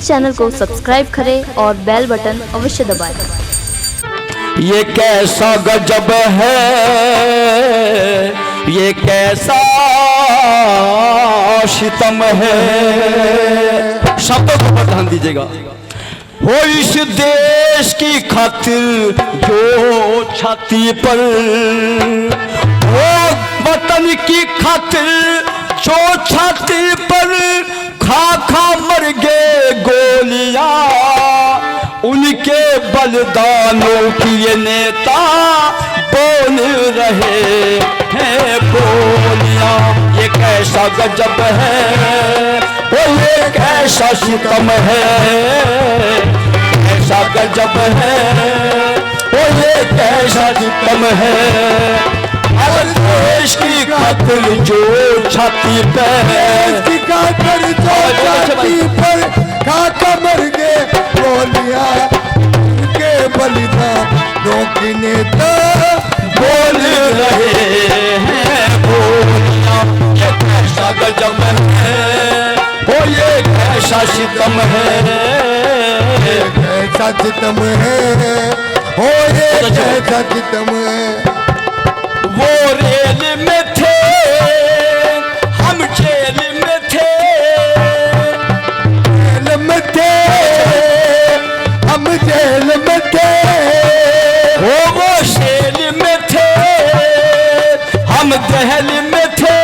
इस चैनल को सब्सक्राइब करें और बेल बटन अवश्य दबाएं। ये कैसा गजब है, ये कैसा सितम है। शब्दों को ध्यान दीजिएगा। हो इस देश की खातिर जो छाती पर, वो वतन की खातिर जो छाती पर खा खा मर गए गोलियां, उनके बलिदानों की ये नेता बोल रहे हैं बोलियां। ये कैसा गजब है, वो ये कैसा सितम है, कैसा गजब है, वो ये कैसा सितम है। अगर देश की खातिर जो छाती पे, की खातिर जो छाती पर खा मर गए बोलिया, उनके बलिदानों की नेता बोल रहे हैं बोलियां। ये कैसा गजब है, वो ये कैसा सितम है, कैसा सितम है, हो ये कैसा सितम है। वो रेल में थे, हम जेल में थे, जेल में थे, हम जेल में थे, वो शेल में थे, हम दहल में थे।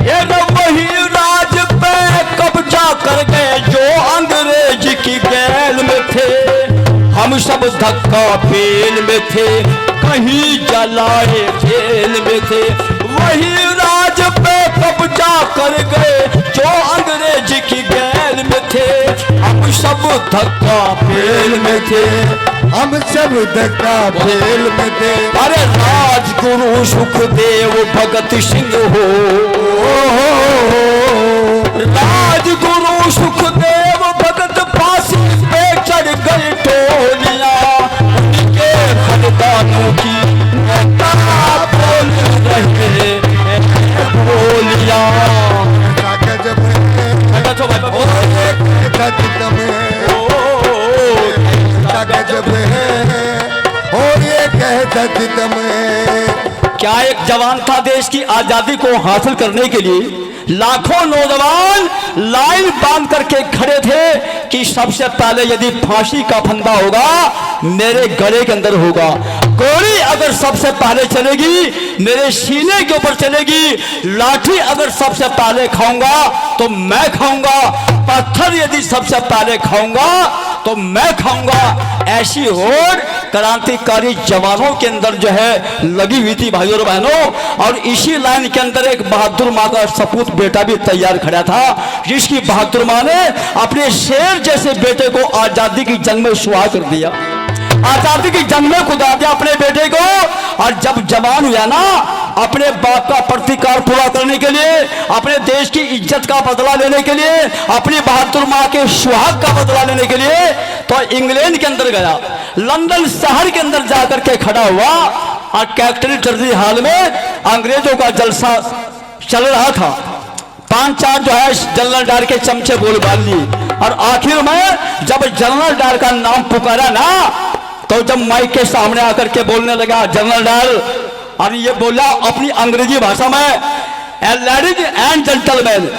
ये न वही राज पे कब्जा कर गए जो अंग्रेज की गैल में थे। हम सब धक्का फेल में थे, कहीं जलाए जेल में थे। वही राज पे कब्जा कर गए जो अंग्रेज की गैल में थे। हम सब धक्का फेल में थे, हम सब धक्का फेल में थे। अरे राजगुरु सुखदेव भगत सिंह हो, राजगुरु सुखदेव भगत फांसी पे चढ़ गए टोलियां, उनके बलिदानों की नेता बोल रहे हैं बोलियां। कैसा गजब है, ओ ये कैसा सितम है, कैसा गजब है, ओ ये कैसा सितम है। क्या एक जवान था देश की आजादी को हासिल करने के लिए लाखों नौजवान लाइन बांध करके खड़े थे कि सबसे पहले यदि फांसी का फंदा होगा मेरे गले के अंदर होगा, गोली अगर सबसे पहले चलेगी मेरे सीने के ऊपर चलेगी, लाठी अगर सबसे पहले खाऊंगा तो मैं खाऊंगा, पत्थर यदि सबसे पहले खाऊंगा तो मैं खाऊंगा। ऐसी होड़ क्रांतिकारी जवानों के अंदर जो है लगी हुई थी भाइयों और बहनों। और इसी लाइन के अंदर एक बहादुर माँ का सपूत बेटा भी तैयार खड़ा था, जिसकी बहादुर माँ ने अपने शेर जैसे बेटे को आजादी की जंग में सुहा कर दिया, आजादी की जंग में खुदा दिया अपने बेटे को। और जब जवान हुआ ना अपने बाप का प्रतिकार पूरा करने के लिए, अपने देश की इज्जत का बदला लेने के लिए, अपनी बहादुर माँ के सुहाग का बदला लेने के लिए, तो इंग्लैंड के अंदर गया, लंदन शहर के अंदर जाकर के खड़ा हुआ और कैप्टन टर्जी हाल में अंग्रेजों का जलसा चल रहा था। 5-4 जो है जनरल डायर के चमचे बोल बाल लिए। और आखिर में जब जनरल डायर का नाम पुकारा ना, तो जब माइक के सामने आकर के बोलने लगा जनरल डायर, और ये बोला अपनी अंग्रेजी भाषा में, लेडीज एंड जेंटलमैन,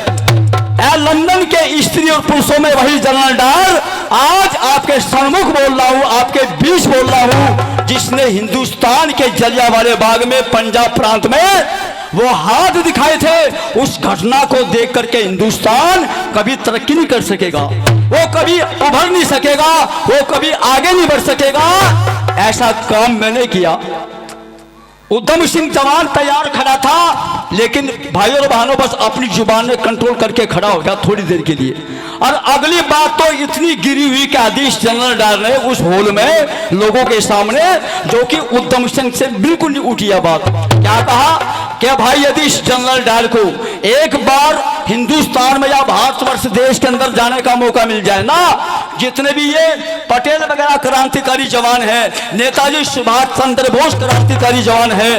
लंदन के स्त्री और पुरुषों में वही जनरल डायर आज आपके सम्मुख बोल रहा हूं, आपके बीच बोल रहा हूं, जिसने हिंदुस्तान के जलियांवाले बाग में पंजाब प्रांत में वो हाथ दिखाए थे। उस घटना को देख करके हिंदुस्तान कभी तरक्की नहीं कर सकेगा, वो कभी उभर नहीं सकेगा, वो कभी आगे नहीं बढ़ सकेगा। ऐसा काम मैंने किया। उधम सिंह जवान तैयार खड़ा था, लेकिन भाइयों और बहनों बस अपनी जुबान में कंट्रोल करके खड़ा हो गया थोड़ी देर के लिए। और अगली बात तो इतनी गिरी हुई कि आदेश जनरल डायर ने उस हॉल में लोगों के सामने, जो कि उधम सिंह से बिल्कुल नहीं उठी यह बात, क्या कहा कि भाई यदि इस जनरल डायर को एक बार हिंदुस्तान में या भारतवर्ष देश के अंदर जाने का मौका मिल जाए ना, जितने भी ये पटेल वगैरह क्रांतिकारी जवान हैं, नेताजी सुभाष चंद्र बोस क्रांतिकारी जवान है,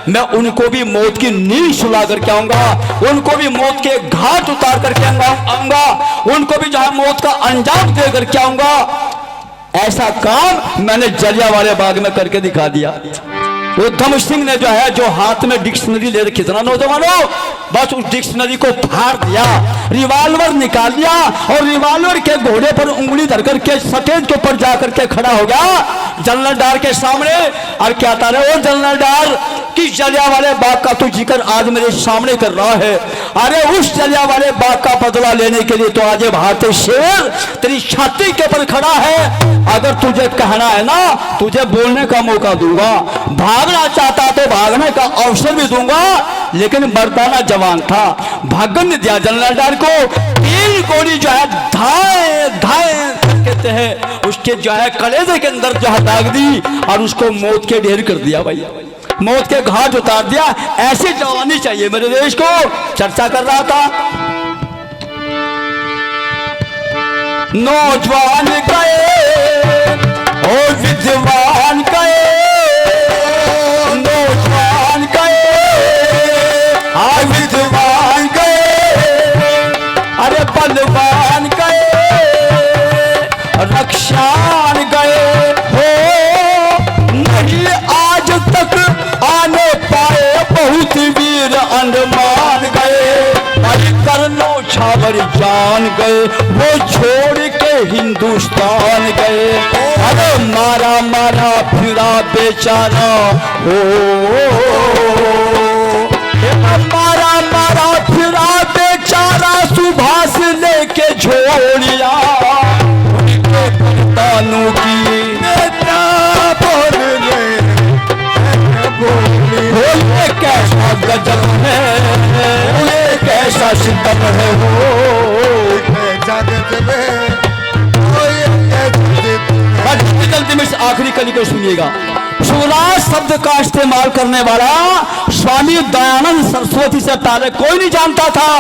मैं उनको भी मौत की नींद सुला करके आऊंगा, उनको भी मौत के घाट उतार करके आऊंगा, उनको भी जो है मौत का अंजाम दे करके आऊंगा। ऐसा काम मैंने जलियांवाले बाग में करके दिखा दिया। उधम सिंह ने जो हाथ में डिक्शनरी ले रखी थी ना नौजवानों, बस उस डिक्शनरी को फाड़ दिया, रिवॉल्वर निकाल लिया और रिवॉल्वर के घोड़े पर उंगली धर करके स्टेज के ऊपर जाकर के खड़ा हो गया जनरल डार के सामने। और क्या था रे वो जनरल डार कि जलियांवाले बाग का तो जिक्र आज मेरे सामने कर रहा है। अरे उस जलियांवाले बाग का बदला लेने के लिए तो आज भारतीय शेर तेरी छाती के ऊपर खड़ा है। अगर तुझे कहना है ना, तुझे बोलने का मौका दूंगा, भागना चाहता तो भागने का अवसर भी दूंगा, लेकिन मर्दाना जवान था, भागने नहीं दिया जनरल डार को। 3 गोली जो है धाए धाए कहते हैं उसके जो है कलेजे के अंदर जो है दाग दी और उसको मौत के ढेर कर दिया भैया, मौत के घाट उतार दिया। ऐसी जवानी चाहिए मेरे देश को। चर्चा कर रहा था नौजवान गए और विद्वान गए, नौजवान गए और विद्वान गए, अरे बलवान गए रक्षान गए हो, नहीं आज तक आने पाए बहुत वीर अंडमान गए, अरे करनो छावर जान गए वो छोड़ के हिंदुस्तान गए। अरे मारा मारा फिरा बेचारा हो, मारा मारा फिरा बेचारा सुभाष लेके झोलिया उनके परतानों की नेता बोल ये कैसा गजब है, ये कैसा सितम है वो कैसा गजब है। जल्दी में आखिरी कली को सुनिएगा। स्वराज शब्द का इस्तेमाल करने वाला स्वामी दयानंद सरस्वती से पहले कोई नहीं जानता था।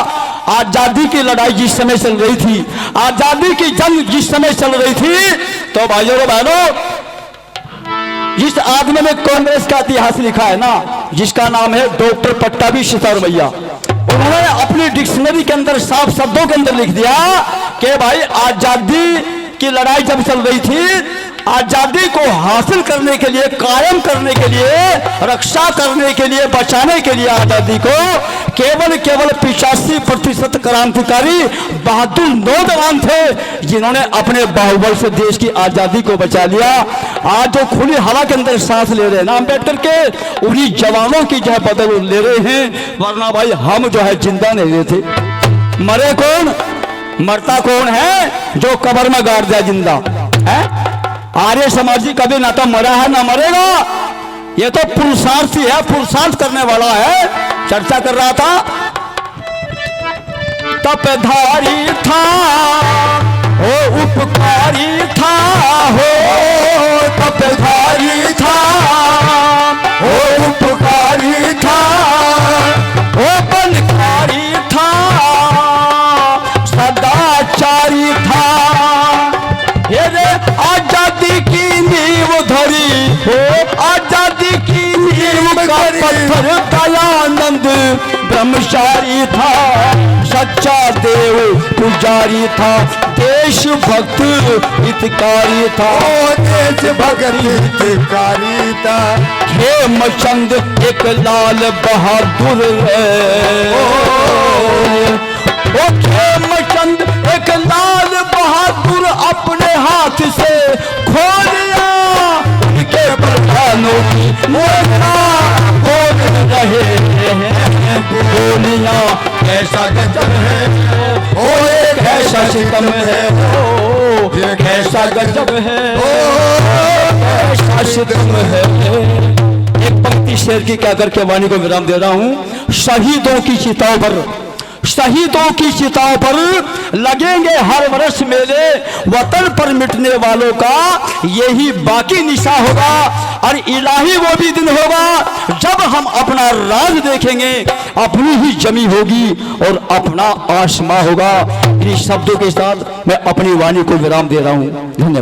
आजादी की लड़ाई जिस समय चल रही थी, आजादी की जंग जिस समय चल रही थी, तो भाइयों और बहनों जिस आदमी ने कांग्रेस का इतिहास लिखा है ना, जिसका नाम है डॉक्टर पट्टाभी सितारमैया, उन्होंने अपनी डिक्शनरी के अंदर साफ शब्दों के अंदर लिख दिया कि भाई आजादी की लड़ाई जब चल रही थी, आजादी को हासिल करने के लिए, कायम करने के लिए, रक्षा करने के लिए, बचाने के लिए आजादी को केवल 85% क्रांतिकारी बहादुर नौजवान थे जिन्होंने अपने बाहुबल से देश की आजादी को बचा लिया। आज जो खुली हवा के अंदर सांस ले रहे हैं ना अम्बेडकर के, उन्हीं जवानों की जो है बदल ले रहे हैं, वरना भाई हम जो है जिंदा नहीं रहे थे। मरे कौन, मरता कौन है? जो कब्र में गाड़ दिया जिंदा है। आर्य समाजी कभी ना तो मरा है ना मरेगा, ये तो पुरुषार्थी है, पुरुषार्थ करने वाला है। चर्चा कर रहा था तपधारी था ओ उपकारी था हो, तपधारी था ओ उपकारी था ओ बनकारी था सदाचारी था। ये रे आजादी की नींव धरी हो, आजादी की नींव का पत्थर दयानंद ब्रह्मचारी था, सच्चा देव पुजारी था, देशभक्त हितकारी था, देशभक्त हितकारी था। हेमचंद एक लाल बहादुर है, ओ हेमचंद एक लाल बहादुर अपने हाथ से खोलिया उनके प्रधानों की मोहरा बोल रहे हैं बोलियां। कैसा गजब है ओ एक ऐसा सितम है, ओ कैसा गजब है ओ ऐसा सितम है। एक पंक्ति शेर की क्या करके वाणी को विराम दे रहा हूं। शहीदों की चिताओं पर, शहीदों की चिताओं पर लगेंगे हर वर्ष मेले, वतन पर मिटने वालों का यही बाकी निशा होगा। और इलाही वो भी दिन होगा जब हम अपना राज देखेंगे, अपनी ही जमी होगी और अपना आसमां होगा। इन शब्दों के साथ मैं अपनी वाणी को विराम दे रहा हूं। धन्यवाद।